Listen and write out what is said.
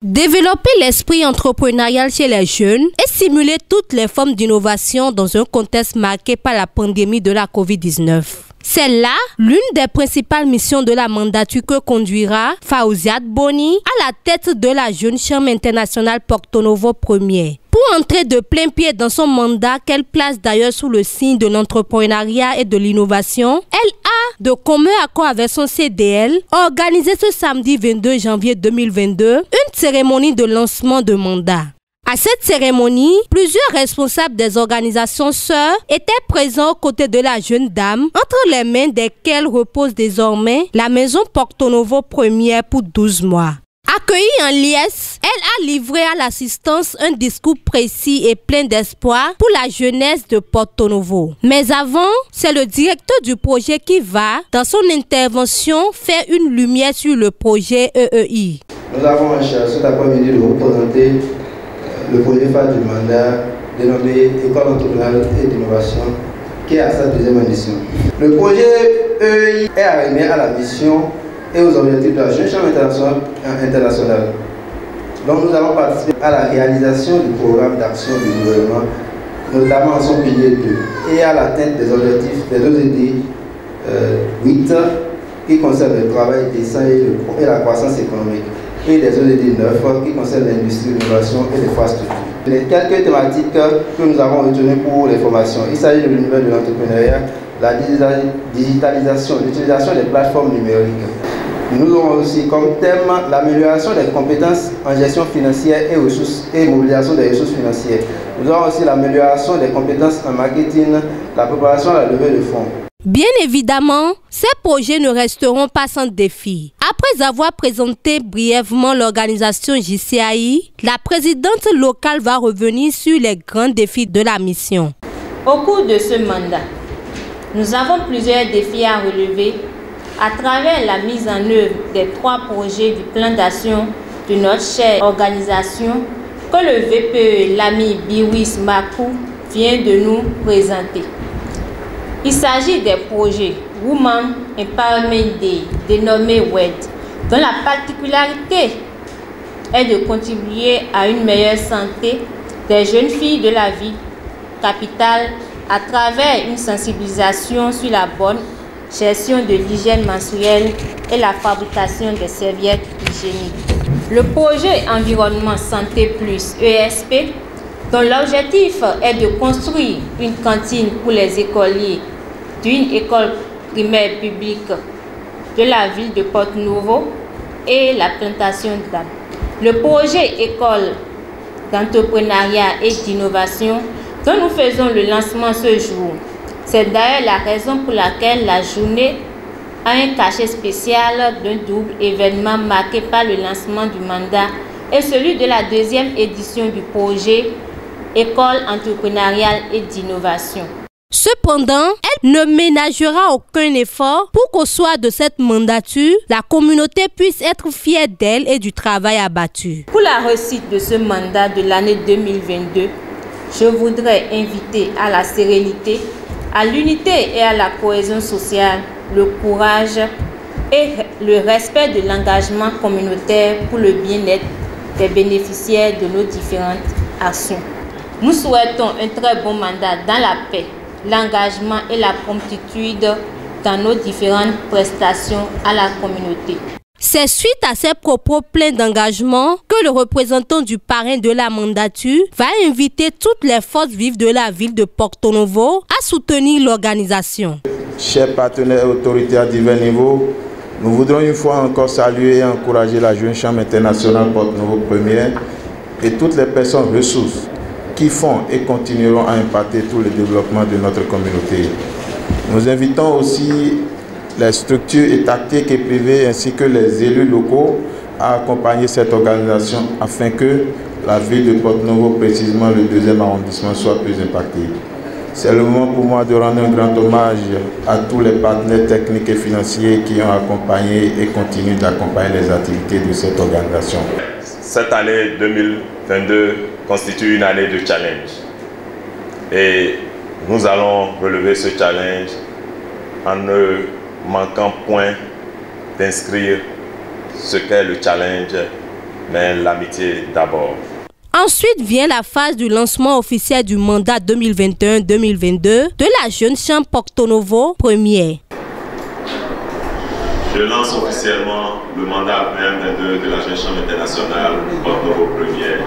Développer l'esprit entrepreneurial chez les jeunes et stimuler toutes les formes d'innovation dans un contexte marqué par la pandémie de la COVID-19. C'est là l'une des principales missions de la mandature que conduira Fawziat Boni à la tête de la Jeune Chambre internationale Porto Novo Premier. Pour entrer de plein pied dans son mandat, qu'elle place d'ailleurs sous le signe de l'entrepreneuriat et de l'innovation, elle a, de commun accord avec son CDL, organisé ce samedi 22 janvier 2022 une cérémonie de lancement de mandat. À cette cérémonie, plusieurs responsables des organisations sœurs étaient présents aux côtés de la jeune dame, entre les mains desquelles repose désormais la maison Porto Novo Première pour 12 mois. Accueillie en liesse, elle a livré à l'assistance un discours précis et plein d'espoir pour la jeunesse de Porto Novo. Mais avant, c'est le directeur du projet qui va, dans son intervention, faire une lumière sur le projet EEI. Nous avons cet après-midi de vous présenter le projet phare du mandat dénommé École entrepreneuriale et d'innovation, qui est à sa deuxième édition. Le projet EEI est arrivé à la mission et aux objectifs de la Jeune Chambre internationale. Donc nous allons participer à la réalisation du programme d'action du gouvernement, notamment en son pilier 2, et à l'atteinte des objectifs des ODD 8 qui concernent le travail décent et la croissance économique, et des ODD 9 qui concernent l'industrie, l'innovation et l'infrastructure. Les quelques thématiques que nous avons retenues pour les formations, il s'agit de l'univers de l'entrepreneuriat, la digitalisation, l'utilisation des plateformes numériques. Nous aurons aussi comme thème l'amélioration des compétences en gestion financière et mobilisation des ressources financières. Nous aurons aussi l'amélioration des compétences en marketing, la préparation à la levée de fonds. Bien évidemment, ces projets ne resteront pas sans défi. Après avoir présenté brièvement l'organisation JCAI, la présidente locale va revenir sur les grands défis de la mission. Au cours de ce mandat, nous avons plusieurs défis à relever à travers la mise en œuvre des 3 projets du plan d'action de notre chère organisation que le VPE l'ami Biwis Makou vient de nous présenter. Il s'agit des projets Women Empowerment Day dénommé WED, dont la particularité est de contribuer à une meilleure santé des jeunes filles de la ville capitale à travers une sensibilisation sur la bonne gestion de l'hygiène menstruelle et la fabrication des serviettes hygiéniques. Le projet Environnement Santé Plus ESP, dont l'objectif est de construire une cantine pour les écoliers d'une école primaire publique de la ville de Porto Novo et la plantation d'arbres. Le projet École d'entrepreneuriat et d'innovation dont nous faisons le lancement ce jour. C'est d'ailleurs la raison pour laquelle la journée a un cachet spécial d'un double événement marqué par le lancement du mandat et celui de la 2e édition du projet École entrepreneuriale et d'innovation. Cependant, elle ne ménagera aucun effort pour qu'au soir de cette mandature, la communauté puisse être fière d'elle et du travail abattu. Pour la réussite de ce mandat de l'année 2022, je voudrais inviter à la sérénité, à l'unité et à la cohésion sociale, le courage et le respect de l'engagement communautaire pour le bien-être des bénéficiaires de nos différentes actions. Nous souhaitons un très bon mandat dans la paix, l'engagement et la promptitude dans nos différentes prestations à la communauté. C'est suite à ces propos pleins d'engagement que le représentant du parrain de la mandature va inviter toutes les forces vives de la ville de Porto Novo à soutenir l'organisation. Chers partenaires et autorités à divers niveaux, nous voudrons une fois encore saluer et encourager la Jeune Chambre internationale Porto Novo Première et toutes les personnes ressources qui font et continueront à impacter tout le développement de notre communauté. Nous invitons aussi les structures étatiques et privées ainsi que les élus locaux à accompagner cette organisation afin que la ville de Porto Novo, précisément le 2e arrondissement, soit plus impactée. C'est le moment pour moi de rendre un grand hommage à tous les partenaires techniques et financiers qui ont accompagné et continuent d'accompagner les activités de cette organisation. Cette année 2022 constitue une année de challenge et nous allons relever ce challenge en ne manquant point d'inscrire ce qu'est le challenge mais l'amitié d'abord. Ensuite vient la phase du lancement officiel du mandat 2021-2022 de la jeune chambre Porto Novo première. Je lance officiellement le mandat 2022 de la jeune chambre internationale Porto Novo première.